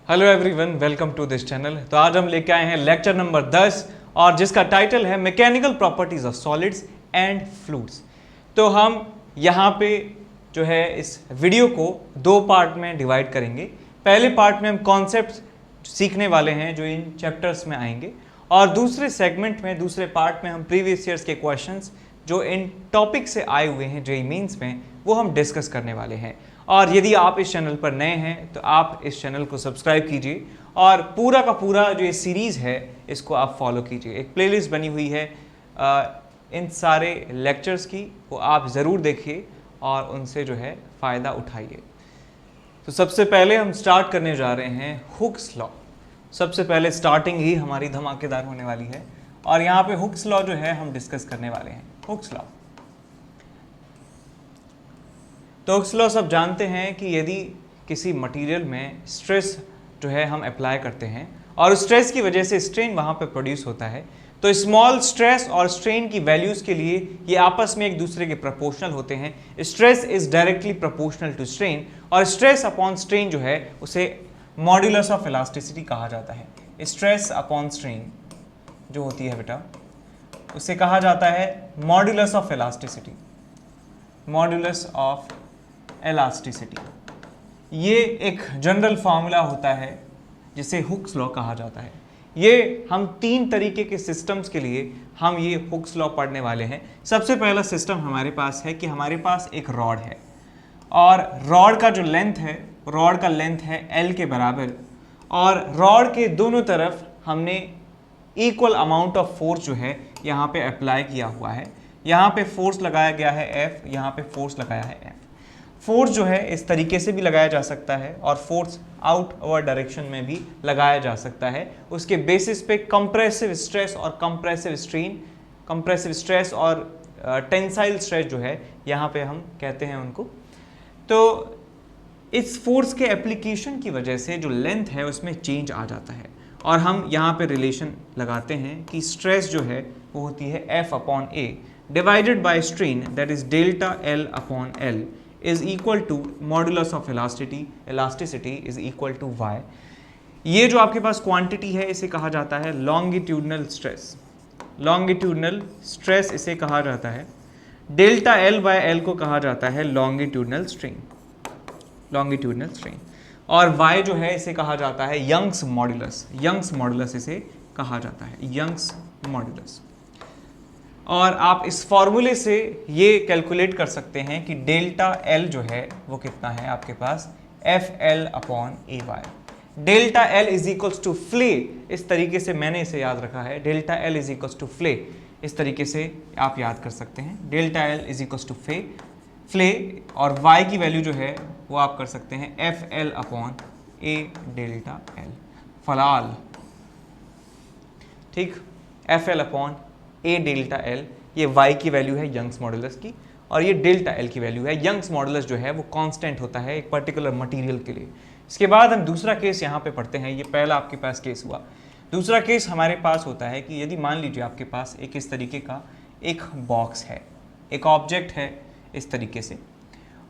Hello everyone, welcome to this channel. तो आज हम लेके आए हैं लेक्चर नंबर 10 और जिसका टाइटल है mechanical properties of solids and fluids. तो हम यहाँ पे जो है इस वीडियो को दो पार्ट में डिवाइड करेंगे। पहले पार्ट में हम कॉन्सेप्ट सीखने वाले हैं जो इन चैप्टर्स में आएंगे, और दूसरे सेगमेंट में, दूसरे पार्ट में हम प्रीवियस ईयर्स के क्वेश्चंस जो इन टॉपिक से आए हुए हैं जेईई मेंस में, वो हम डिस्कस करने वाले हैं। और यदि आप इस चैनल पर नए हैं तो आप इस चैनल को सब्सक्राइब कीजिए और पूरा का पूरा जो ये सीरीज़ है इसको आप फॉलो कीजिए। एक प्लेलिस्ट बनी हुई है इन सारे लेक्चर्स की, वो आप ज़रूर देखिए और उनसे जो है फ़ायदा उठाइए। तो सबसे पहले हम स्टार्ट करने जा रहे हैं हुक्स लॉ। सबसे पहले स्टार्टिंग ही हमारी धमाकेदार होने वाली है और यहाँ पे हुक्स लॉ जो है हम डिस्कस करने वाले हैं। हुक्स लॉ, तो हुक्स लॉ सब जानते हैं कि यदि किसी मटेरियल में स्ट्रेस जो है हम अप्लाई करते हैं और स्ट्रेस की वजह से स्ट्रेन वहाँ पे प्रोड्यूस होता है, तो स्मॉल स्ट्रेस और स्ट्रेन की वैल्यूज़ के लिए ये आपस में एक दूसरे के प्रोपोर्शनल होते हैं। Stress is directly proportional to strain, और स्ट्रेस अपॉन स्ट्रेन जो है उसे मॉड्यूलस ऑफ इलास्टिसिटी कहा जाता है। स्ट्रेस अपॉन स्ट्रेन जो होती है बेटा, उसे कहा जाता है modulus of elasticity. Modulus of elasticity ये एक जनरल फार्मूला होता है जिसे हुक्स लॉ कहा जाता है। ये हम तीन तरीके के सिस्टम्स के लिए हम ये हुक्स लॉ पढ़ने वाले हैं। सबसे पहला सिस्टम हमारे पास है कि हमारे पास एक रॉड है और रॉड का जो लेंथ है, रॉड का लेंथ है L के बराबर, और रॉड के दोनों तरफ हमने इक्वल अमाउंट ऑफ फोर्स जो है यहाँ पे अप्लाई किया हुआ है। यहाँ पे फोर्स लगाया गया है F, यहाँ पे फोर्स लगाया है F। फोर्स जो है इस तरीके से भी लगाया जा सकता है और फोर्स आउटवर्ड डायरेक्शन में भी लगाया जा सकता है। उसके बेसिस पे कंप्रेसिव स्ट्रेस और कंप्रेसिव स्ट्रेन, कंप्रेसिव स्ट्रेस और टेंसाइल स्ट्रेस जो है यहाँ पे हम कहते हैं उनको। तो इस फोर्स के एप्लीकेशन की वजह से जो लेंथ है उसमें चेंज आ जाता है, और हम यहाँ पे रिलेशन लगाते हैं कि स्ट्रेस जो है वो होती है F upon A divided by strain, that is delta L upon L is equal to modulus of elasticity is equal to y। ये जो आपके पास क्वांटिटी है इसे कहा जाता है लॉन्गिट्यूडनल स्ट्रेस। लॉन्गिट्यूडनल स्ट्रेस इसे कहा जाता है। डेल्टा L बाय L को कहा जाता है लॉन्गिट्यूडनल स्ट्रेन, लॉन्गिट्यूडनल स्ट्रेन। और y जो है इसे कहा जाता है यंग्स मॉड्यूलस। यंग्स मॉड्यूलस इसे कहा जाता है, यंग्स मॉड्यूलस। और आप इस फॉर्मूले से ये कैलकुलेट कर सकते हैं कि डेल्टा L जो है वो कितना है आपके पास, FL upon AY। Delta L is equals to फ्ले, इस तरीके से मैंने इसे याद रखा है। Delta L is equals to फ्ले, इस तरीके से आप याद कर सकते हैं। Delta L is equals to फ्ले, और y की वैल्यू जो है वो आप कर सकते हैं FL upon A delta L, फलाल, ठीक। FL upon A delta L, ये y की वैल्यू है यंग्स मॉडुलस की, और ये डेल्टा L की वैल्यू है। यंग्स मॉडुलस जो है वो कांस्टेंट होता है एक पर्टिकुलर मटेरियल के लिए। इसके बाद हम दूसरा केस यहाँ पे पढ़ते हैं। ये पहला आपके पास केस हुआ। दूसरा केस हमारे पास होता है कि यदि मान लीजिए आपके पास एक इस तरीके का एक बॉक्स है, एक ऑब्जेक्ट है इस तरीके से,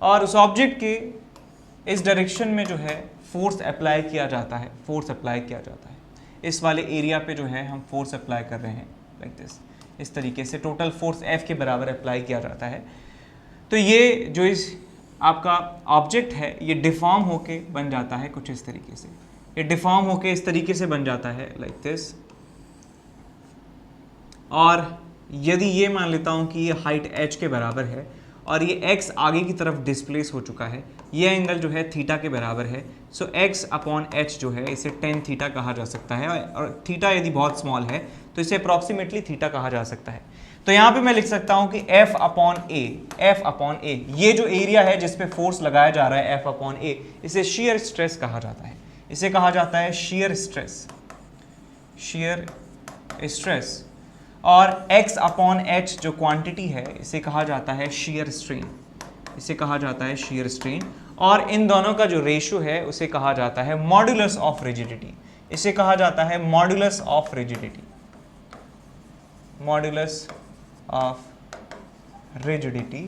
और उस ऑब्जेक्ट के इस डायरेक्शन में जो है फोर्स अप्लाई किया जाता है, फोर्स अप्लाई किया जाता है। इस वाले एरिया पे जो है हम फोर्स अप्लाई कर रहे हैं लाइक दिस, इस तरीके से टोटल फोर्स F के बराबर अप्लाई किया जाता है। तो ये जो इस आपका ऑब्जेक्ट है ये डिफॉर्म होके बन जाता है कुछ इस तरीके से। ये डिफॉर्म होके इस तरीके से बन जाता है लाइक दिस, और यदि ये मान लेता हूँ कि ये हाइट h के बराबर है और ये x आगे की तरफ डिस्प्लेस हो चुका है, ये एंगल जो है थीटा के बराबर है। सो x अपॉन h जो है इसे टेन थीटा कहा जा सकता है, और थीटा यदि बहुत स्मॉल है तो इसे अप्रॉक्सीमेटली थीटा कहा जा सकता है। तो यहाँ पे मैं लिख सकता हूँ कि F upon A, F upon A, ये जो एरिया है जिस पे फोर्स लगाया जा रहा है F अपॉन A, इसे shear स्ट्रेस कहा जाता है। इसे कहा जाता है shear स्ट्रेस, shear स्ट्रेस। और x अपॉन h जो क्वांटिटी है इसे कहा जाता है shear स्ट्रेन, इसे कहा जाता है shear स्ट्रेन। और इन दोनों का जो रेशियो है उसे कहा जाता है मॉड्यूलस ऑफ रिजिडिटी, इसे कहा जाता है modulus of rigidity, modulus of rigidity,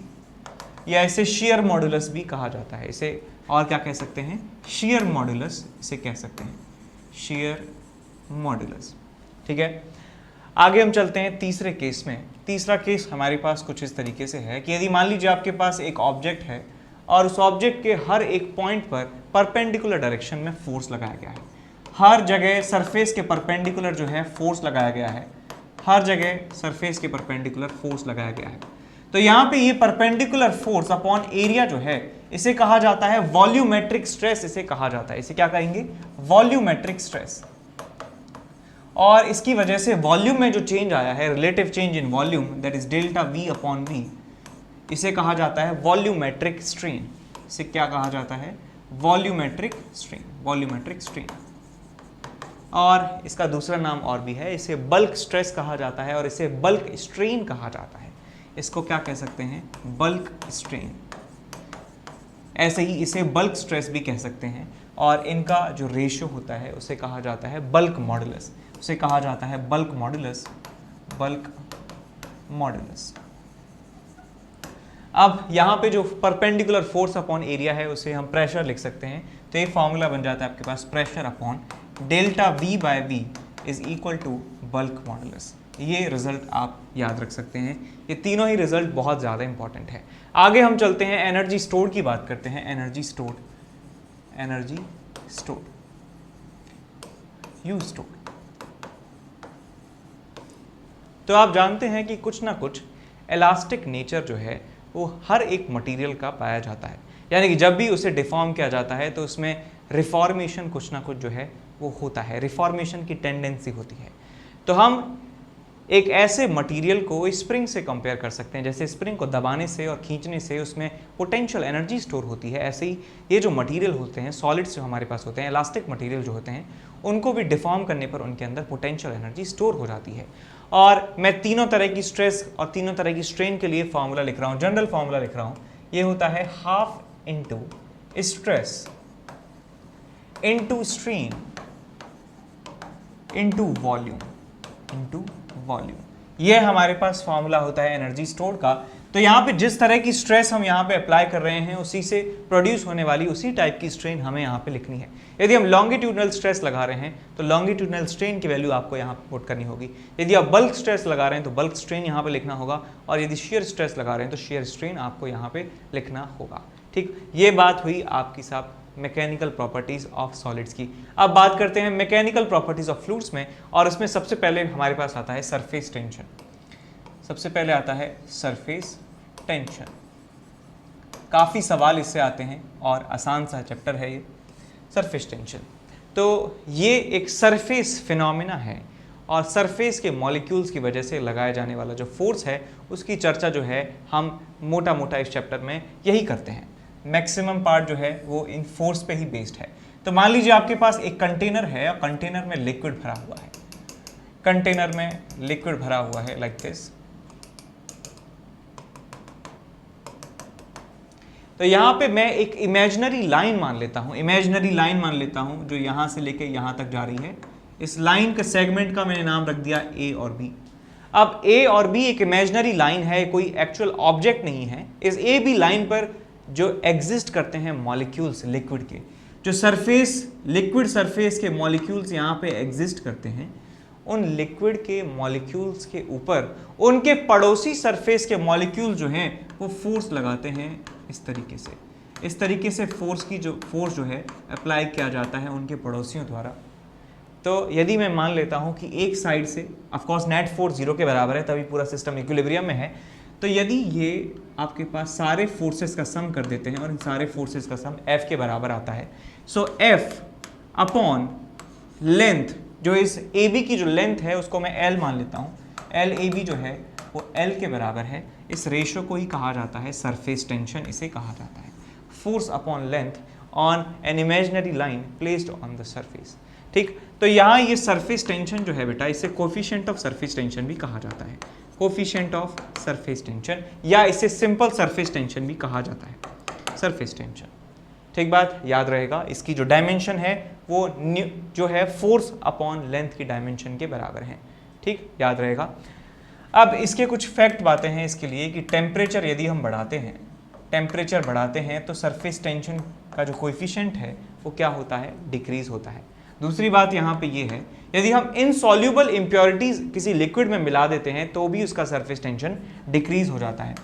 या इसे shear मॉड्यूलस भी कहा जाता है। इसे और क्या कह सकते हैं, shear मॉड्यूलस इसे कह सकते हैं, shear मॉड्यूलस। ठीक है, आगे हम चलते हैं तीसरे केस में। तीसरा केस हमारे पास कुछ इस तरीके से है कि यदि मान लीजिए आपके पास एक ऑब्जेक्ट है और उस ऑब्जेक्ट के हर एक पॉइंट पर परपेंडिकुलर डायरेक्शन में फोर्स लगाया गया है, हर जगह सरफेस के परपेंडिकुलर जो है फोर्स लगाया गया है, हर जगह सरफेस के परपेंडिकुलर फोर्स लगाया गया है। तो यहाँ पे ये परपेंडिकुलर फोर्स अपॉन एरिया जो है इसे कहा जाता है वॉल्यूमेट्रिक स्ट्रेस, इसे कहा जाता है, इसे क्या कहेंगे, वॉल्यूमेट्रिक स्ट्रेस। और इसकी वजह से वॉल्यूम में जो चेंज आया है, relative change in volume, that is delta V upon V, इसे कहा जाता है वॉल्यूमेट्रिक स्ट्रेन। इसे क्या कहा जाता है, वॉल्यूमेट्रिक स्ट्रेन, वॉल्यूमेट्रिक स्ट्रेन। और इसका दूसरा नाम और भी है, इसे बल्क स्ट्रेस कहा जाता है और इसे बल्क स्ट्रेन कहा जाता है। इसको क्या कह सकते हैं, बल्क स्ट्रेन। ऐसे ही इसे बल्क स्ट्रेस भी कह सकते हैं और इनका जो रेशियो होता है उसे कहा जाता है बल्क मॉडुलस, उसे कहा जाता है बल्क मॉडुलस, बल्क मॉडुलस। अब यहाँ पे जो परपेंडिकुलर फोर्स अपॉन एरिया है उसे हम प्रेशर लिख सकते हैं। तो ये फॉर्मूला बन जाता है आपके पास, pressure upon delta V by V is equal to bulk modulus. ये रिजल्ट आप याद रख सकते हैं, ये तीनों ही रिजल्ट बहुत ज़्यादा इंपॉर्टेंट है। आगे हम चलते हैं एनर्जी स्टोर की बात करते हैं, energy store, energy store, you store. तो आप जानते हैं कि कुछ ना कुछ इलास्टिक नेचर जो है वो हर एक मटेरियल का पाया जाता है, यानी कि जब भी उसे डिफॉर्म किया जाता है तो उसमें रिफॉर्मेशन कुछ ना कुछ जो है वो होता है, रिफॉर्मेशन की टेंडेंसी होती है। तो हम एक ऐसे मटेरियल को स्प्रिंग से कंपेयर कर सकते हैं, जैसे स्प्रिंग को दबाने से और खींचने से उसमें पोटेंशियल एनर्जी स्टोर होती है, ऐसे ही ये जो मटेरियल होते हैं, सॉलिड्स जो हमारे पास होते हैं, इलास्टिक मटेरियल जो होते हैं, उनको भी डिफॉर्म करने पर उनके अंदर पोटेंशियल एनर्जी स्टोर हो जाती है। और मैं तीनों तरह की स्ट्रेस और तीनों तरह की स्ट्रेन के लिए फॉर्मूला लिख रहा हूँ, जनरल फॉर्मूला लिख रहा हूँ। ये होता है half into stress into strain into volume, into volume. ये हमारे पास फॉर्मूला होता है एनर्जी स्टोर का। तो यहाँ पे जिस तरह की स्ट्रेस हम यहाँ पे अप्लाई कर रहे हैं उसी से प्रोड्यूस होने वाली उसी टाइप की स्ट्रेन हमें यहाँ पे लिखनी है। यदि हम लॉन्गिट्यूडनल स्ट्रेस लगा रहे हैं तो लॉन्गिट्यूडनल स्ट्रेन की वैल्यू आपको यहाँ पे पुट करनी होगी। यदि आप बल्क स्ट्रेस लगा रहे हैं तो बल्क स्ट्रेन यहाँ पे लिखना होगा, और यदि शेयर स्ट्रेस लगा रहे हैं तो शेयर स्ट्रेन आपको यहाँ पे लिखना होगा। ठीक, ये बात हुई आपकी साहब मैकेनिकल प्रॉपर्टीज ऑफ सॉलिड्स की। अब बात करते हैं मैकेनिकल प्रॉपर्टीज ऑफ फ्लूइड्स में, और इसमें सबसे पहले हमारे पास आता है सरफेस टेंशन। सबसे पहले आता है सरफेस टेंशन। काफ़ी सवाल इससे आते हैं और आसान सा चैप्टर है ये सरफेस टेंशन। तो ये एक सरफेस फिनोमिना है और सरफेस के मॉलिक्यूल्स की वजह से लगाया जाने वाला जो फोर्स है उसकी चर्चा जो है हम मोटा मोटा इस चैप्टर में यही करते हैं। मैक्सिमम पार्ट जो है वो इन फोर्स पे ही बेस्ड है। तो मान लीजिए आपके पास एक कंटेनर है और कंटेनर में लिक्विड भरा हुआ है, कंटेनर में लिक्विड भरा हुआ है लाइक दिस। तो यहाँ पे मैं एक इमेजिनरी लाइन मान लेता हूँ, इमेजिनरी लाइन मान लेता हूँ जो यहाँ से लेके यहाँ तक जा रही है। इस लाइन का सेगमेंट का मैंने नाम रख दिया ए और बी। अब ए और बी एक इमेजिनरी लाइन है, कोई एक्चुअल ऑब्जेक्ट नहीं है। इस ए बी लाइन पर जो एग्जिस्ट करते हैं मॉलिक्यूल्स लिक्विड के, जो सरफेस लिक्विड सरफेस के मॉलिक्यूल्स यहाँ पे एग्जिस्ट करते हैं, उन लिक्विड के मॉलिक्यूल्स के ऊपर उनके पड़ोसी सरफेस के मॉलिक्यूल जो हैं वो फोर्स लगाते हैं इस तरीके से। इस तरीके से फोर्स जो है अप्लाई किया जाता है उनके पड़ोसियों द्वारा। तो यदि मैं मान लेता हूँ कि एक साइड से ऑफकोर्स नेट फोर्स 0 के बराबर है, तभी पूरा सिस्टम इक्विलिब्रियम में है। तो यदि ये आपके पास सारे फोर्सेस का सम कर देते हैं और इन सारे फोर्सेस का सम F के बराबर आता है, सो F अपॉन लेंथ, जो इस AB की जो लेंथ है उसको मैं L मान लेता हूँ, LAB जो है वो L के बराबर है। इस रेशियो को ही कहा जाता है सरफेस टेंशन, इसे कहा जाता है force upon length on an imaginary line placed on the surface. ठीक, तो यहाँ ये सरफेस टेंशन जो है बेटा, इसे कोफिशिएंट ऑफ सरफेस टेंशन भी कहा जाता है, कोफिशिएंट ऑफ सरफेस टेंशन, या इसे सिंपल सरफेस टेंशन भी कहा जाता है, सरफेस टेंशन। ठीक बात, याद रहेगा। इसकी जो डायमेंशन है वो जो है फोर्स अपॉन लेंथ की डायमेंशन के बराबर है। ठीक, याद रहेगा। अब इसके कुछ फैक्ट बातें हैं इसके लिए कि टेम्परेचर यदि हम बढ़ाते हैं, टेम्परेचर बढ़ाते हैं तो सरफेस टेंशन का जो कोएफिशिएंट है वो क्या होता है, डिक्रीज होता है। दूसरी बात यहाँ पे ये है, यदि हम इनसॉल्यूबल इम्प्योरिटीज किसी लिक्विड में मिला देते हैं तो भी उसका सरफेस टेंशन डिक्रीज हो जाता है।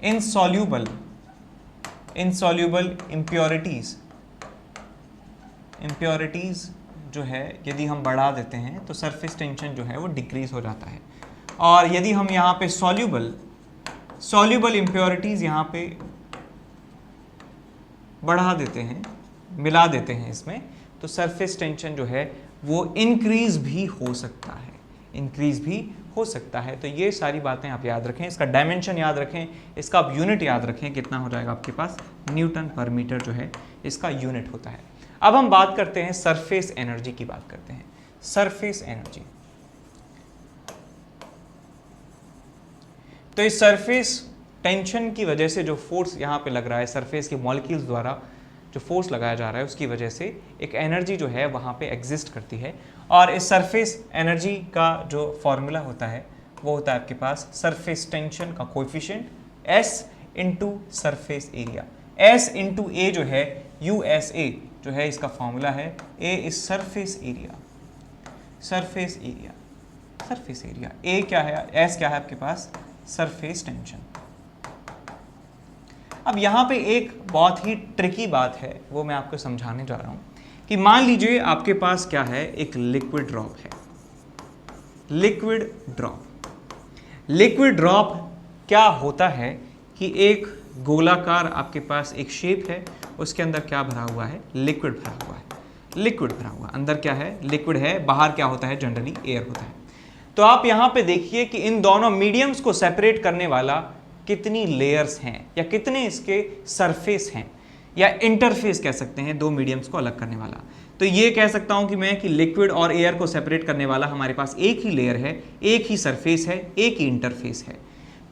इनसॉल्यूबल इम्प्योरिटीज जो है यदि हम बढ़ा देते हैं तो सरफेस टेंशन जो है वो डिक्रीज हो जाता है। और यदि हम यहाँ पे सॉल्यूबल इम्प्योरिटीज यहाँ पे बढ़ा देते हैं, मिला देते हैं इसमें, तो सरफेस टेंशन जो है वो इंक्रीज भी हो सकता है, तो ये सारी बातें आप याद रखें, इसका डायमेंशन याद रखें, इसका आप यूनिट याद रखें, कितना हो जाएगा आपके पास, न्यूटन पर मीटर जो है इसका यूनिट होता है। अब हम बात करते हैं सरफेस एनर्जी की बात करते हैं। सरफेस एनर्जी, तो इस सरफेस टेंशन की वजह से जो फोर्स यहाँ पे लग रहा है, सरफेस के मॉलिक्यूल्स द्वारा जो फोर्स लगाया जा रहा है, उसकी वजह से एक एनर्जी जो है वहाँ पे एग्जिस्ट करती है। और इस सरफेस एनर्जी का जो फॉर्मूला होता है वो होता है आपके पास सरफेस टेंशन का coefficient S into surface area. S into A जो है USA जो है इसका फॉर्मूला है, A is surface area, A क्या है, S क्या है आपके पास, सरफेस टेंशन। अब यहाँ पे एक बहुत ही ट्रिकी बात है, वो मैं आपको समझाने जा रहा हूँ कि मान लीजिए आपके पास क्या है, एक लिक्विड ड्रॉप है। लिक्विड ड्रॉप क्या होता है कि एक गोलाकार आपके पास एक शेप है, उसके अंदर क्या भरा हुआ है, लिक्विड भरा हुआ, अंदर क्या है, लिक्विड है, बाहर क्या होता है, जनरली एयर होता है। तो आप यहाँ पे देखिए कि इन दोनों मीडियम्स को सेपरेट करने वाला कितनी लेयर्स हैं या कितने इसके सरफेस हैं, या इंटरफेस कह सकते हैं, दो मीडियम्स को अलग करने वाला। तो ये कह सकता हूं कि मैं कि लिक्विड और एयर को सेपरेट करने वाला हमारे पास एक ही लेयर है, एक ही सरफेस है, एक ही इंटरफेस है।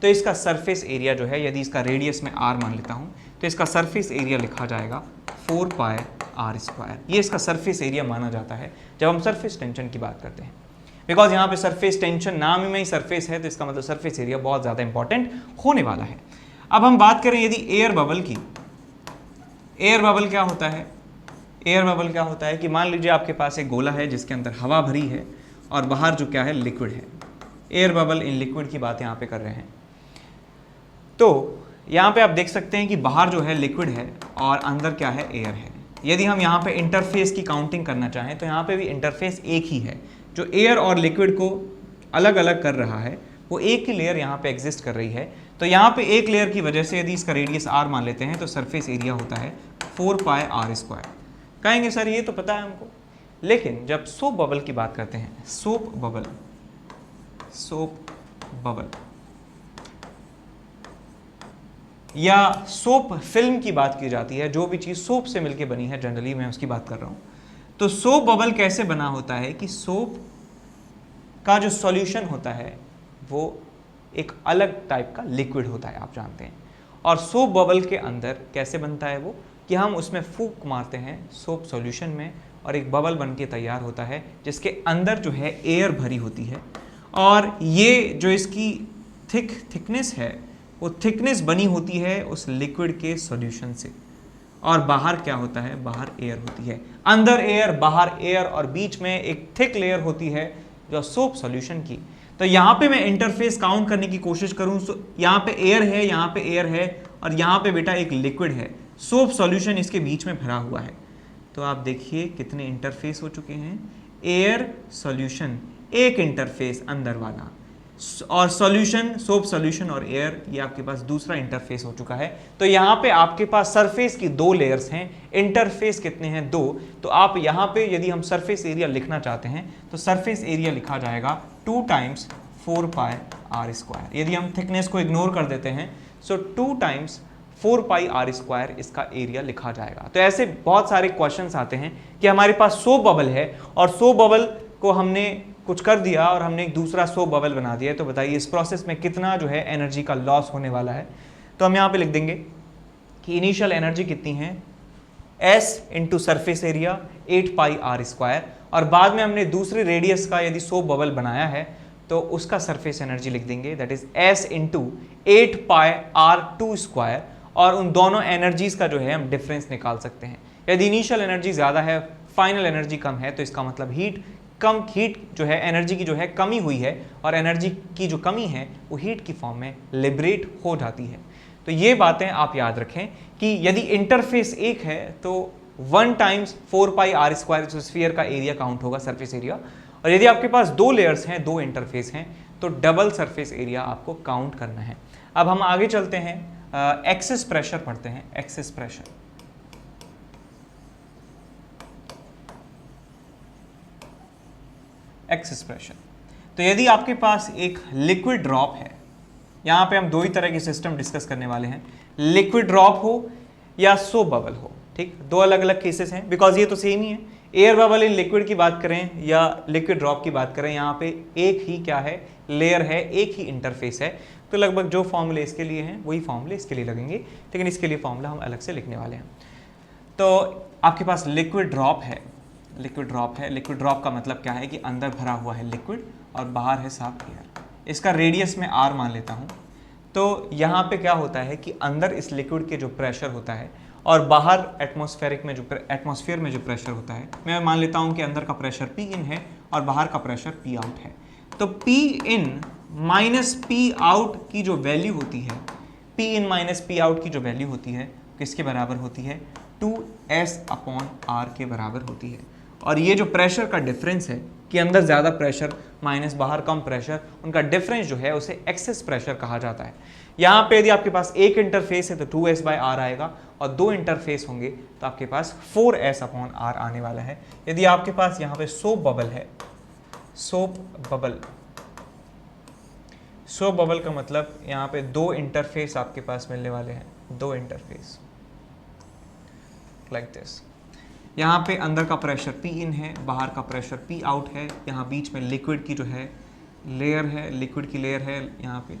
तो इसका सरफेस एरिया जो है, यदि इसका रेडियस में r मान लेता हूं तो इसका सरफेस एरिया लिखा जाएगा 4πr²। ये इसका सरफेस एरिया माना जाता है जब हम सरफेस टेंशन की बात करते हैं, बिकॉज यहाँ पे सरफेस टेंशन नाम में ही सरफेस है, तो इसका मतलब सरफेस एरिया बहुत ज़्यादा इंपॉर्टेंट होने वाला है। अब हम बात करें यदि एयर बबल की, एयर बबल क्या होता है, कि मान लीजिए आपके पास एक गोला है जिसके अंदर हवा भरी है और बाहर जो क्या है, लिक्विड है। एयर बबल इन लिक्विड की बात यहाँ पे कर रहे हैं। तो यहाँ पे आप देख सकते हैं कि बाहर जो है लिक्विड है और अंदर क्या है, एयर है। यदि हम यहाँ पे इंटरफेस की काउंटिंग करना चाहें तो यहाँ पे भी इंटरफेस एक ही है, जो एयर और लिक्विड को अलग अलग कर रहा है, वो एक ही लेयर यहाँ पे एग्जिस्ट कर रही है। तो यहाँ पे एक लेयर की वजह से यदि इसका रेडियस r मान लेते हैं तो सरफेस एरिया होता है 4πr²। कहेंगे सर ये तो पता है हमको, लेकिन जब सोप बबल की बात करते हैं, सोप बबल या सोप फिल्म की बात की जाती है, जो भी चीज़ सोप से मिलके बनी है, जनरली मैं उसकी बात कर रहा हूँ। तो सोप बबल कैसे बना होता है कि सोप का जो सॉल्यूशन होता है वो एक अलग टाइप का लिक्विड होता है, आप जानते हैं। और सोप बबल के अंदर कैसे बनता है वो, कि हम उसमें फूंक मारते हैं सोप सॉल्यूशन में और एक बबल बन के तैयार होता है, जिसके अंदर जो है एयर भरी होती है। और ये जो इसकी थिकनेस है, वो थिकनेस बनी होती है उस लिक्विड के सॉल्यूशन से। और बाहर क्या होता है, बाहर एयर होती है, अंदर एयर, बाहर एयर, और बीच में एक थिक लेयर होती है जो सोप सॉल्यूशन की। तो यहाँ पे मैं इंटरफेस काउंट करने की कोशिश करूँ, यहाँ पे एयर है, यहाँ पे एयर है, और यहाँ पे बेटा एक लिक्विड है, सोप सॉल्यूशन इसके बीच में भरा हुआ है। तो आप देखिए कितने इंटरफेस हो चुके हैं, एयर सॉल्यूशन एक इंटरफेस अंदर वाला, और सॉल्यूशन, सोप सॉल्यूशन और एयर, ये आपके पास दूसरा इंटरफेस हो चुका है। तो यहाँ पे आपके पास सरफेस की दो लेयर्स हैं, इंटरफेस कितने हैं, दो। तो आप यहाँ पे यदि हम सरफेस एरिया लिखना चाहते हैं तो सरफेस एरिया लिखा जाएगा 2 टाइम्स 4πr²। यदि हम थिकनेस को इग्नोर कर देते हैं सो 2 टाइम्स 4πr² इसका एरिया लिखा जाएगा। तो ऐसे बहुत सारे क्वेश्चंस आते हैं कि हमारे पास सोप बबल है और सोप बबल को हमने कुछ कर दिया और हमने एक दूसरा सोप बबल बना दिया, तो बताइए इस प्रोसेस में कितना जो है एनर्जी का लॉस होने वाला है। तो हम यहाँ पे लिख देंगे कि इनिशियल एनर्जी कितनी है, S into surface area 8πr², और बाद में हमने दूसरी रेडियस का यदि सोप बबल बनाया है तो उसका सरफेस एनर्जी लिख देंगे, that is S into 8πr², और उन दोनों एनर्जीज का जो है हम डिफरेंस निकाल सकते हैं। यदि इनिशियल एनर्जी ज़्यादा है, फाइनल एनर्जी कम है, तो इसका मतलब हीट जो है एनर्जी की जो है कमी हुई है, और एनर्जी की जो कमी है वो हीट की फॉर्म में लिबरेट हो जाती है। तो ये बातें आप याद रखें कि यदि इंटरफेस एक है तो 1 टाइम्स 4πr², तो स्फीयर का एरिया काउंट होगा, सरफेस एरिया। और यदि आपके पास 2 लेयर्स हैं, 2 इंटरफेस हैं, तो डबल सरफेस एरिया आपको काउंट करना है। अब हम आगे चलते हैं, एक्सेस प्रेशर पढ़ते हैं। एक्सेस प्रेशर, एक्सेस प्रेशर, तो यदि आपके पास एक लिक्विड ड्रॉप है, यहाँ पे हम 2 ही तरह के सिस्टम डिस्कस करने वाले हैं, लिक्विड ड्रॉप हो या सोप बबल हो, ठीक, 2 अलग अलग केसेस हैं, बिकॉज ये तो सेम ही है। एयर बबल इन लिक्विड की बात करें या लिक्विड ड्रॉप की बात करें, यहाँ पे एक ही क्या है, लेयर है, एक ही इंटरफेस है, तो लगभग जो फॉर्मूले इसके लिए हैं वही फॉर्मूले इसके लिए लगेंगे, लेकिन इसके लिए फॉर्मूला हम अलग से लिखने वाले हैं। तो आपके पास लिक्विड ड्रॉप है, लिक्विड ड्रॉप है, लिक्विड ड्रॉप का मतलब क्या है कि अंदर भरा हुआ है लिक्विड और बाहर है साफ एयर। इसका रेडियस में r मान लेता हूँ। तो यहाँ पे क्या होता है कि अंदर इस लिक्विड के जो प्रेशर होता है और बाहर एटमॉस्फेयर में जो प्रेशर होता है, मैं मान लेता हूँ कि अंदर का प्रेशर P in है और बाहर का प्रेशर P out है। तो P in minus P out की जो वैल्यू होती है, P in minus P out की जो वैल्यू होती है, किसके बराबर होती है, 2S/r के बराबर होती है। और ये जो प्रेशर का डिफरेंस है कि अंदर ज़्यादा प्रेशर माइनस बाहर कम प्रेशर, उनका डिफरेंस जो है उसे एक्सेस प्रेशर कहा जाता है। यहाँ पे यदि आपके पास एक इंटरफेस है तो 2S/r आएगा, और 2 इंटरफेस होंगे तो आपके पास 4S/r आने वाला है। यदि आपके पास यहाँ पे सोप बबल है, सोप बबल का मतलब यहाँ पे 2 इंटरफेस आपके पास मिलने वाले हैं, 2 इंटरफेस लाइक दिस। यहाँ पे अंदर का प्रेशर P in है, बाहर का प्रेशर P out है, यहाँ बीच में लिक्विड की जो है लेयर है, लिक्विड की लेयर है यहाँ पे,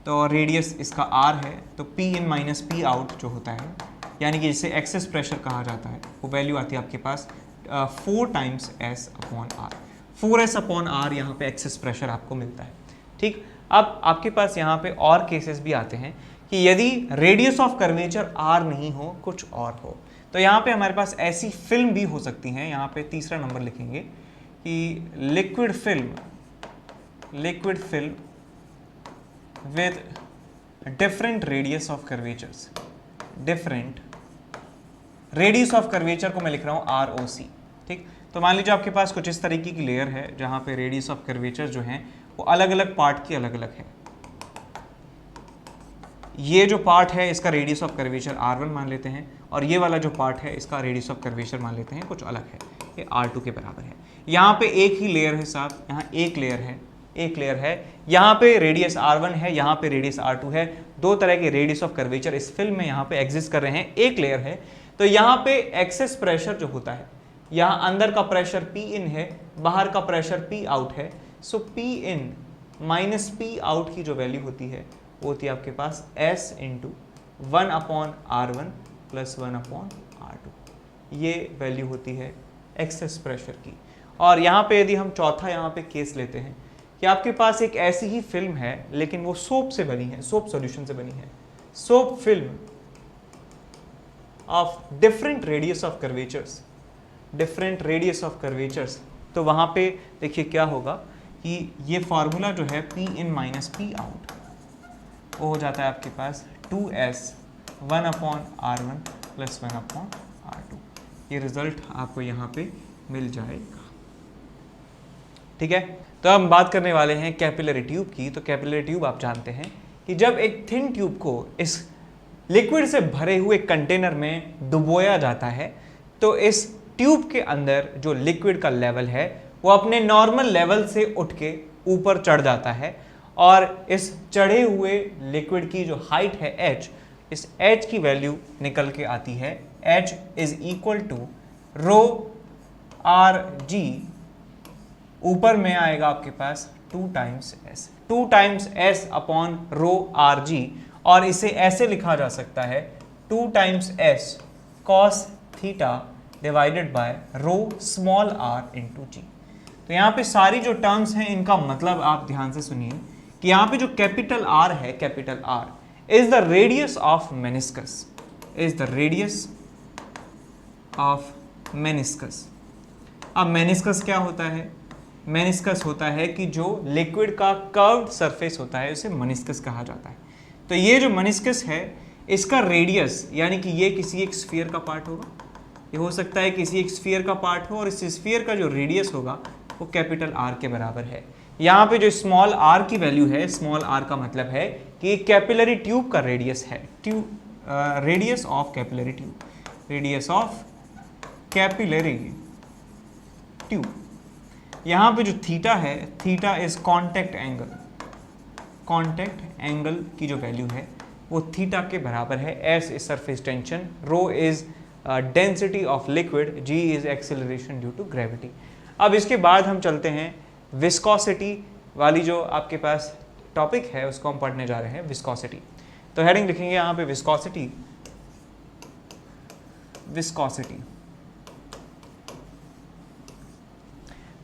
तो रेडियस इसका r है, तो P in minus P out जो होता है, यानी कि जिसे एक्सेस प्रेशर कहा जाता है, वो वैल्यू आती है आपके पास 4 टाइम्स S/r। 4S/r यहाँ पे एक्सेस प्रेशर आपको मिलता है, ठीक। अब आपके पास यहाँ पे और केसेस भी आते हैं कि यदि रेडियस ऑफ कर्वेचर r नहीं हो, कुछ और हो, तो यहाँ पे हमारे पास ऐसी फिल्म भी हो सकती हैं। यहाँ पे तीसरा नंबर लिखेंगे कि liquid film with different radius of curvatures, different radius of curvature को मैं लिख रहा हूँ ROC, ठीक। तो मान लीजिए आपके पास कुछ इस तरीके की लेयर है जहाँ पे रेडियस ऑफ कर्वेचर जो है वो अलग अलग पार्ट की अलग अलग है। ये जो पार्ट है इसका रेडियस ऑफ कर्वेचर R1 मान लेते हैं, और ये वाला जो पार्ट है इसका रेडियस ऑफ कर्वेचर मान लेते हैं कुछ अलग है, ये R2 के बराबर है। यहाँ पे एक ही लेयर है साहब, यहाँ एक लेयर है, यहाँ पे रेडियस R1 है, यहाँ पे रेडियस R2 है। 2 तरह के रेडियस ऑफ कर्वेचर इस फिल्म में यहाँ पे एग्जिस्ट कर रहे हैं, एक लेयर है। तो यहाँ पे एक्सेस प्रेशर जो होता है, यहाँ अंदर का प्रेशर P in है, बाहर का प्रेशर P out है। सो P in minus P out की जो वैल्यू होती है वो होती है आपके पास S × 1/r1 + 1/r2। ये वैल्यू होती है एक्सेस प्रेशर की। और यहाँ पे यदि हम चौथा यहाँ पे केस लेते हैं कि आपके पास एक ऐसी ही फिल्म है लेकिन वो सोप से बनी है, सोप सॉल्यूशन से बनी है, soap film of different radius of curvatures, तो वहाँ पे देखिए क्या होगा कि ये फार्मूला जो है P in minus P out वो हो जाता है आपके पास 2S 1/r1 + 1/r2। ये रिजल्ट आपको यहाँ पे मिल जाएगा, ठीक है। तो अब हम बात करने वाले हैं कैपिलरी ट्यूब की। तो कैपिलरी ट्यूब आप जानते हैं कि जब एक थिन ट्यूब को इस लिक्विड से भरे हुए कंटेनर में डुबोया जाता है तो इस ट्यूब के अंदर जो लिक्विड का लेवल है वो अपने नॉर्मल लेवल से उठ के ऊपर चढ़ जाता है, और इस चढ़े हुए लिक्विड की जो हाइट है h, इस h की वैल्यू निकल के आती है h = ρrg, ऊपर में आएगा आपके पास 2 टाइम्स S/ρrg, और इसे ऐसे लिखा जा सकता है 2 times S cos theta divided by ρr × g। तो यहाँ पे सारी जो टर्म्स हैं इनका मतलब आप ध्यान से सुनिए कि यहाँ पे जो कैपिटल R है, capital R, is the radius of meniscus, is the radius of meniscus. अब मेनिस्कस क्या होता है? मेनिस्कस होता है कि जो लिक्विड का कर्व्ड सरफेस होता है उसे मेनिस्कस कहा जाता है। तो ये जो मेनिस्कस है इसका रेडियस, यानी कि ये किसी एक स्फीयर का पार्ट होगा, ये हो सकता है किसी एक स्फीयर का पार्ट हो, और इस स्फीयर का जो रेडियस होगा वो कैपिटल आर के बराबर है। यहाँ पे जो स्मॉल आर की वैल्यू है, स्मॉल आर का मतलब है कि कैपिलरी ट्यूब का रेडियस है, radius of capillary tube, radius of capillary tube. यहाँ पे जो थीटा है, theta is contact angle, contact angle की जो वैल्यू है वो थीटा के बराबर है। S is surface tension, rho is density of liquid, g is acceleration due to gravity. अब इसके बाद हम चलते हैं विस्कोसिटी वाली जो आपके पास टॉपिक है उसको हम पढ़ने जा रहे हैं, विस्कोसिटी। तो हेडिंग लिखेंगे यहाँ पे विस्कोसिटी, विस्कोसिटी।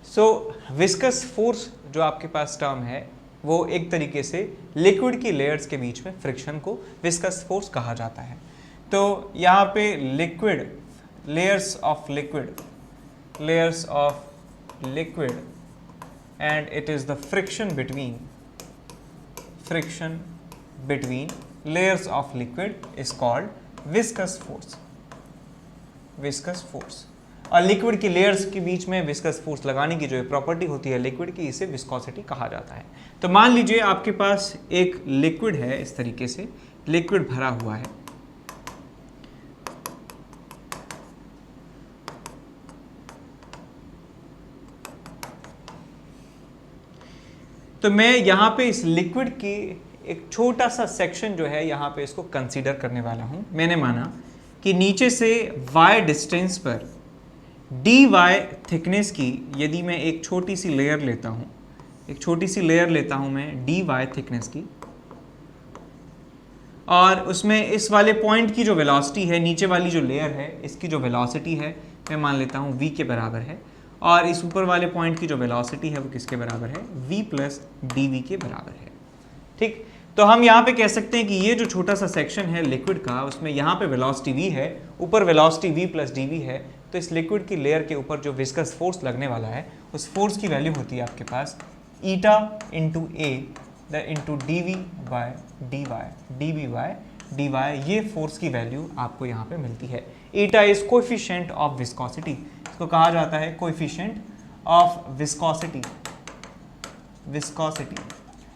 सो विस्कस फोर्स जो आपके पास टर्म है वो एक तरीके से लिक्विड की लेयर्स के बीच में फ्रिक्शन को विस्कस फोर्स कहा जाता है। तो यहाँ पे liquid, layers of liquid, layers of liquid and it is the friction between, friction between layers of liquid is called viscous force, viscous force. और लिक्विड की लेयर्स के बीच में विस्कस फोर्स लगाने की जो प्रॉपर्टी होती है लिक्विड की, इसे विस्कोसिटी कहा जाता है। तो मान लीजिए आपके पास एक लिक्विड है, इस तरीके से लिक्विड भरा हुआ है, तो मैं यहाँ पे इस लिक्विड की एक छोटा सा सेक्शन जो है यहाँ पे इसको कंसीडर करने वाला हूँ। मैंने माना कि नीचे से y डिस्टेंस पर dy थिकनेस की यदि मैं एक छोटी सी लेयर लेता हूँ, एक छोटी सी लेयर लेता हूँ मैं dy थिकनेस की, और उसमें इस वाले पॉइंट की जो वेलोसिटी है, नीचे वाली जो लेयर है इसकी जो वेलोसिटी है मैं मान लेता हूँ v के बराबर है, और इस ऊपर वाले पॉइंट की जो वेलोसिटी है वो किसके बराबर है? v प्लस डी के बराबर है। ठीक, तो हम यहाँ पे कह सकते हैं कि ये जो छोटा सा सेक्शन है लिक्विड का, उसमें यहाँ पे वेलोसिटी v है, ऊपर वेलोसिटी v प्लस डी है। तो इस लिक्विड की लेयर के ऊपर जो विस्कस फोर्स लगने वाला है उस फोर्स की वैल्यू होती है आपके पास eta into A into D V by D Y, D V by D Y, ये फोर्स की वैल्यू आपको यहाँ पे मिलती है। Eta is coefficient of viscosity, इसको कहा जाता है कोएफिशिएंट ऑफ विस्कोसिटी, विस्कोसिटी।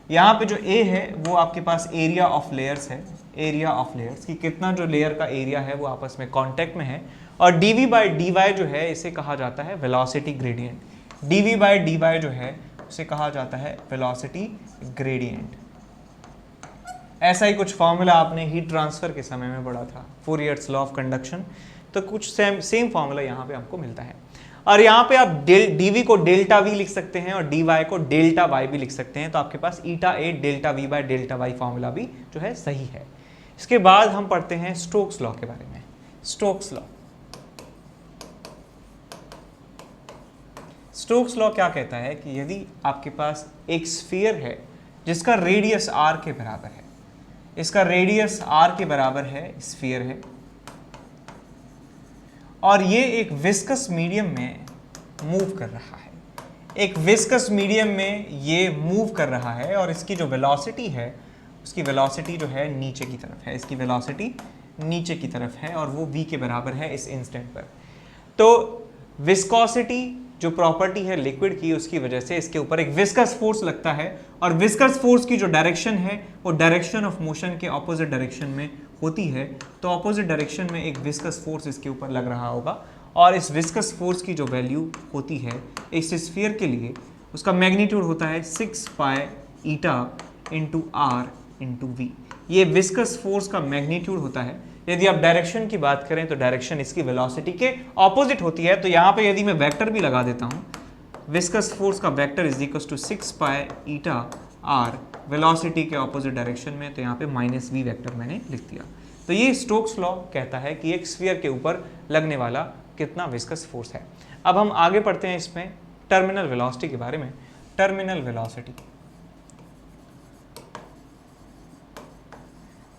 यहाँ पे जो ए है वो आपके पास एरिया ऑफ लेयर्स है, एरिया ऑफ लेयर्स की कितना जो लेयर का एरिया है वो आपस में कांटेक्ट में है, और dv बाई डी वाई जो है इसे कहा जाता है velocity gradient, dv by d y जो है उसे कहा जाता है वेलोसिटी ग्रेडियंट। ऐसा ही कुछ फॉर्मूला आपने हीट ट्रांसफर के समय में पढ़ा था, फूरियर्स लॉ ऑफ कंडक्शन, तो कुछ सेम फॉर्मूला यहाँ पे आपको मिलता है। और यहाँ पे आप dv को डेल्टा v लिख सकते हैं और dy को डेल्टा y भी लिख सकते हैं, तो आपके पास eta A delta v by delta y formula भी जो है सही है। इसके बाद हम पढ़ते हैं स्टोक्स लॉ के बारे में। स्टोक्स लॉ, स्टोक्स लॉ क्या कहता है कि यदि आपके पास एक स्फीयर है जिसका रेडियस r के बराबर है, इसका रेडियस r के बराबर है, स्फीयर है, और ये एक विस्कस मीडियम में मूव कर रहा है, एक विस्कस मीडियम में ये मूव कर रहा है, और इसकी जो वेलोसिटी है उसकी वेलोसिटी जो है नीचे की तरफ है, इसकी वेलोसिटी नीचे की तरफ है, और वो v के बराबर है इस इंस्टेंट पर। तो विस्कोसिटी जो प्रॉपर्टी है लिक्विड की, उसकी वजह से इसके ऊपर एक विस्कस फोर्स लगता है, और विस्कस फोर्स की जो डायरेक्शन है वो डायरेक्शन ऑफ मोशन के ऑपोजिट डायरेक्शन में होती है। तो ऑपोजिट डायरेक्शन में एक विस्कस फोर्स इसके ऊपर लग रहा होगा, और इस विस्कस फोर्स की जो वैल्यू होती है इस स्फीयर के लिए उसका मैग्नीट्यूड होता है 6 pi eta into R into V. ये विस्कस फोर्स का मैग्नीट्यूड होता है। यदि आप डायरेक्शन की बात करें तो डायरेक्शन इसकी वेलोसिटी के ऑपोजिट होती है। तो यहाँ पे यदि मैं वेक्टर भी लगा देता हूँ, विस्कस फोर्स का vector is equal to 6 pi eta r, velocity के ऑपोजिट डायरेक्शन में, तो यहाँ पे माइनस वी वेक्टर मैंने लिख दिया। तो ये स्टोक्स लॉ कहता है कि एक स्फीयर के ऊपर लगने वाला कितना विस्कस फोर्स है। अब हम आगे पढ़ते हैं इसमें टर्मिनल वेलोसिटी के बारे में। Terminal velocity,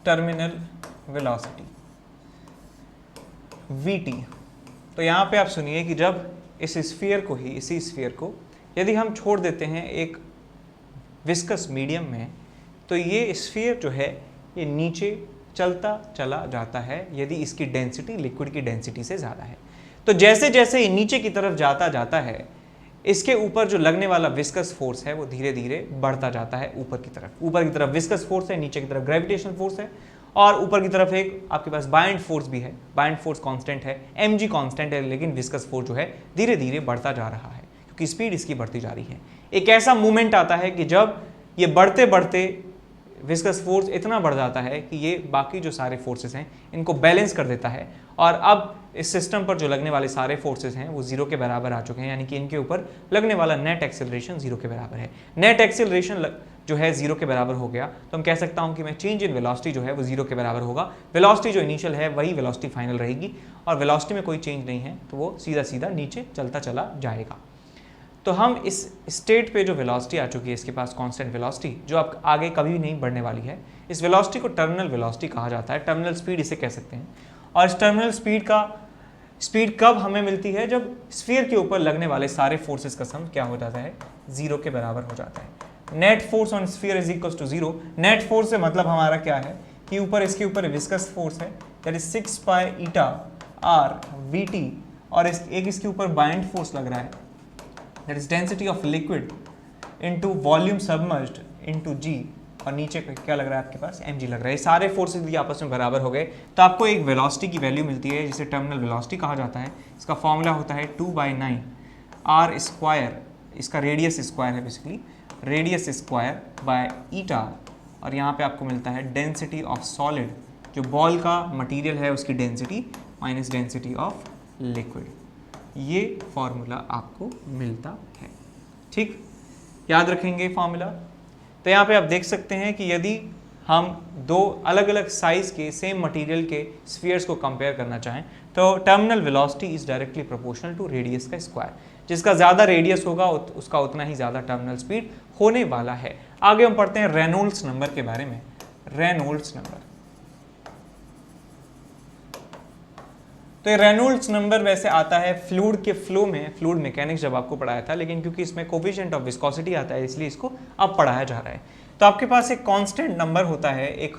terminal velocity vt। तो यहाँ पे आप सुनिए कि जब इस स्फीयर को ही, इसी स्फीयर को यदि हम छोड़ देते हैं एक विस्कस मीडियम में, तो ये स्फीयर जो है ये नीचे चलता चला जाता है यदि इसकी डेंसिटी लिक्विड की डेंसिटी से ज़्यादा है। तो जैसे जैसे ये नीचे की तरफ जाता है, इसके ऊपर जो लगने वाला विस्कस फोर्स है वो धीरे धीरे बढ़ता जाता है ऊपर की तरफ। ऊपर की तरफ विस्कस फोर्स है, नीचे की तरफ ग्रेविटेशनल फोर्स है, और ऊपर की तरफ एक आपके पास बाइंड फोर्स भी है। बाइंड फोर्स कांस्टेंट है, mg कांस्टेंट है, लेकिन विस्कस फोर्स जो है धीरे धीरे बढ़ता जा रहा है क्योंकि स्पीड इसकी बढ़ती जा रही है। एक ऐसा मूवमेंट आता है कि जब ये बढ़ते बढ़ते विस्कस फोर्स इतना बढ़ जाता है कि ये बाकी जो सारे फोर्सेस हैं इनको बैलेंस कर देता है, और अब इस सिस्टम पर जो लगने वाले सारे फोर्सेस हैं वो जीरो के बराबर आ चुके हैं, यानी कि इनके ऊपर लगने वाला नेट एक्सेलरेशन जीरो के बराबर है। नेट एक्सेलरेशन जो है जीरो के बराबर हो गया तो हम कह सकता हूं कि मैं चेंज इन वेलोसिटी जो है वो जीरो के बराबर होगा। वेलोसिटी जो इनिशियल है वही वेलोसिटी फाइनल रहेगी, और वेलोसिटी में कोई चेंज नहीं है तो वो सीधा सीधा नीचे चलता चला जाएगा। तो हम इस स्टेट पे जो वेलोसिटी आ चुकी है इसके पास कांस्टेंट वेलोसिटी, जो अब आगे कभी नहीं बढ़ने वाली है, इस वेलोसिटी को टर्मिनल वेलोसिटी कहा जाता है, टर्मिनल स्पीड इसे कह सकते हैं। और इस टर्मिनल स्पीड कब हमें मिलती है? जब स्फीयर के ऊपर लगने वाले सारे फोर्सेस का सम क्या हो जाता है? जीरो के बराबर हो जाता है। Net force on sphere is equal to zero. Net force से मतलब हमारा क्या है कि ऊपर इसके ऊपर विस्कस फोर्स है, that is 6 pi eta R VT, और एक इसके ऊपर बाइंड फोर्स लग रहा है, that is density of liquid into volume submerged into G, और नीचे क्या लग रहा है आपके पास? mg लग रहा है। ये सारे फोर्सेस भी आपस में बराबर हो गए तो आपको एक वेलोसिटी की वैल्यू मिलती है जिसे टर्मिनल वेलोसिटी कहा जाता है। इसका फॉर्मूला होता है 2/9 r स्क्वायर, इसका रेडियस स्क्वायर है बेसिकली, रेडियस स्क्वायर बाय ईटा, और यहाँ पे आपको मिलता है डेंसिटी ऑफ सॉलिड, जो बॉल का मटेरियल है उसकी density minus density of liquid. ये फॉर्मूला आपको मिलता है। ठीक, याद रखेंगे फॉर्मूला। तो यहाँ पे आप देख सकते हैं कि यदि हम दो अलग अलग साइज के सेम मटेरियल के स्फीयर्स को कंपेयर करना चाहें तो terminal velocity is directly proportional to radius का स्क्वायर। जिसका ज़्यादा रेडियस होगा उसका उतना ही ज़्यादा टर्मिनल स्पीड होने वाला है। आगे हम पढ़ते हैं रेनॉल्ड्स नंबर के बारे में। रेनॉल्ड्स नंबर, तो ये रेनॉल्ड्स नंबर वैसे आता है फ्लूइड के फ्लो में, फ्लूइड मैकेनिक्स जब आपको पढ़ाया था, लेकिन क्योंकि इसमें कोफिशिएंट ऑफ विस्कोसिटी आता है इसलिए इसको अब पढ़ाया जा रहा है। तो आपके पास एक कांस्टेंट नंबर होता है, एक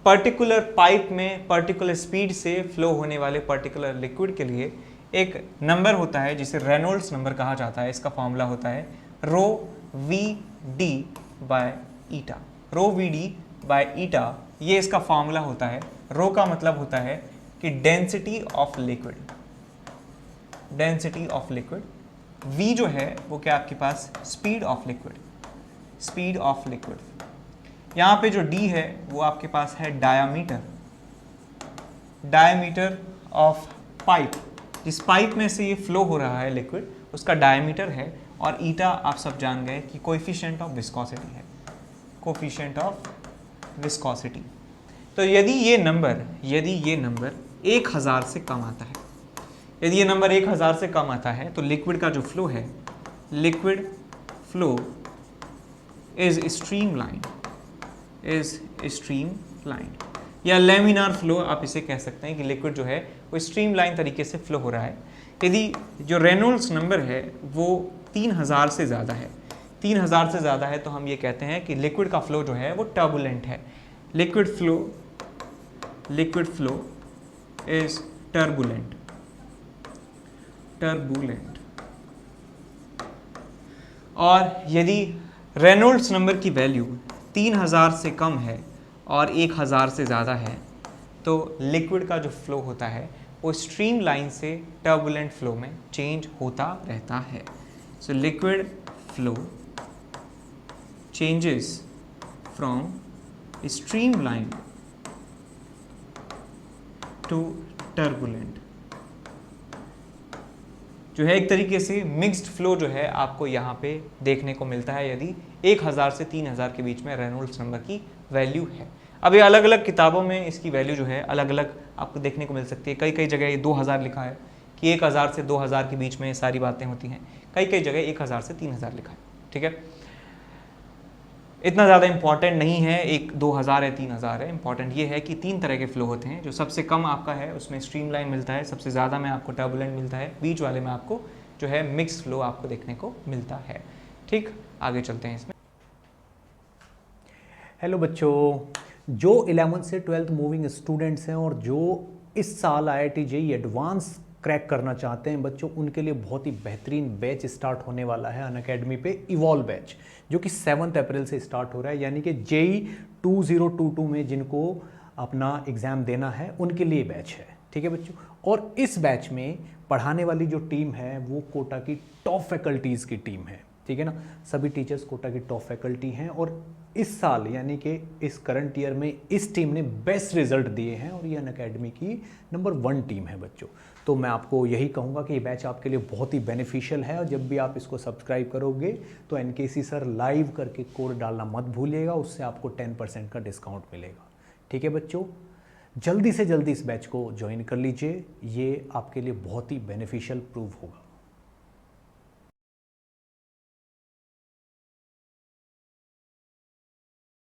पर्टिकुलर पाइप में पर्टिकुलर स्पीड से फ्लो होने वाले पर्टिकुलर लिक्विड के लिए एक नंबर होता है जिसे रेनॉल्ड्स नंबर कहा जाता है। इसका फॉर्मूला होता है rho V D by eta. Rho V D by eta, ये इसका फॉर्मूला होता है। रो का मतलब होता है कि density of liquid, density of liquid. V जो है वो क्या आपके पास? Speed of liquid, speed of liquid. यहाँ पे जो डी है वो आपके पास है डायामीटर, डायामीटर ऑफ पाइप, जिस पाइप में से ये फ्लो हो रहा है लिक्विड उसका डायमीटर है, और ईटा आप सब जान गए कि कोएफिशिएंट ऑफ विस्कोसिटी है, कोएफिशिएंट ऑफ विस्कोसिटी। तो यदि ये नंबर 1000 से कम आता है, यदि ये नंबर 1000 से कम आता है तो लिक्विड का जो फ्लो है, liquid flow is streamline, is streamline, या लेमिनार फ्लो आप इसे कह सकते हैं कि लिक्विड जो है वो स्ट्रीमलाइन तरीके से फ्लो हो रहा है। यदि जो रेनॉल्ड्स नंबर है वो 3000 से ज़्यादा है, 3000 से ज़्यादा है तो हम ये कहते हैं कि लिक्विड का फ्लो जो है वो टर्बुलेंट है। Liquid flow is turbulent, turbulent. और यदि रेनॉल्ड्स नंबर की वैल्यू 3000 से कम है और 1000 से ज़्यादा है तो लिक्विड का जो फ्लो होता है वो स्ट्रीम लाइन से टर्बुलेंट फ्लो में चेंज होता रहता है। So liquid flow changes from streamline to turbulent, जो है एक तरीके से मिक्स्ड फ्लो जो है आपको यहाँ पे देखने को मिलता है यदि 1000 से 3000 के बीच में रेनॉल्ड्स नंबर की वैल्यू है। अब ये अलग अलग किताबों में इसकी वैल्यू जो है अलग अलग आपको देखने को मिल सकती है। कई कई जगह ये 2000 लिखा है कि 1000 से 2000 के बीच में ये सारी बातें होती हैं, कई कई जगह 1000 से 3000 लिखा है। ठीक है, इतना ज़्यादा इंपॉर्टेंट नहीं है, एक 2000 है 3000 है। इंपॉर्टेंट ये है कि 3 तरह के फ्लो होते हैं। जो सबसे कम आपका है उसमें स्ट्रीमलाइन मिलता है, सबसे ज़्यादा में आपको टर्बुलेंट मिलता है, बीच वाले में आपको जो है मिक्स फ्लो आपको देखने को मिलता है। ठीक, आगे चलते हैं इसमें। हेलो बच्चों, जो 11th से 12th मूविंग स्टूडेंट्स हैं और जो इस साल IIT JEE एडवांस क्रैक करना चाहते हैं बच्चों, उनके लिए बहुत ही बेहतरीन बैच स्टार्ट होने वाला है अनअकैडमी पे, इवॉल्व बैच, जो कि 7 अप्रैल से स्टार्ट हो रहा है। यानी कि JEE 2022 में जिनको अपना एग्ज़ाम देना है उनके लिए बैच है। ठीक है बच्चों, और इस बैच में पढ़ाने वाली जो टीम है वो कोटा की टॉप फैकल्टीज़ की टीम है। ठीक है ना, सभी टीचर्स कोटा की टॉप फैकल्टी हैं और इस साल यानी कि इस करंट ईयर में इस टीम ने बेस्ट रिजल्ट दिए हैं और ये अनअकैडमी की नंबर 1 टीम है बच्चों। तो मैं आपको यही कहूँगा कि ये बैच आपके लिए बहुत ही बेनिफिशियल है और जब भी आप इसको सब्सक्राइब करोगे तो NKC सर लाइव करके कोड डालना मत भूलिएगा, उससे आपको 10% का डिस्काउंट मिलेगा। ठीक है बच्चों, जल्दी से जल्दी इस बैच को ज्वाइन कर लीजिए, ये आपके लिए बहुत ही बेनिफिशियल प्रूव होगा।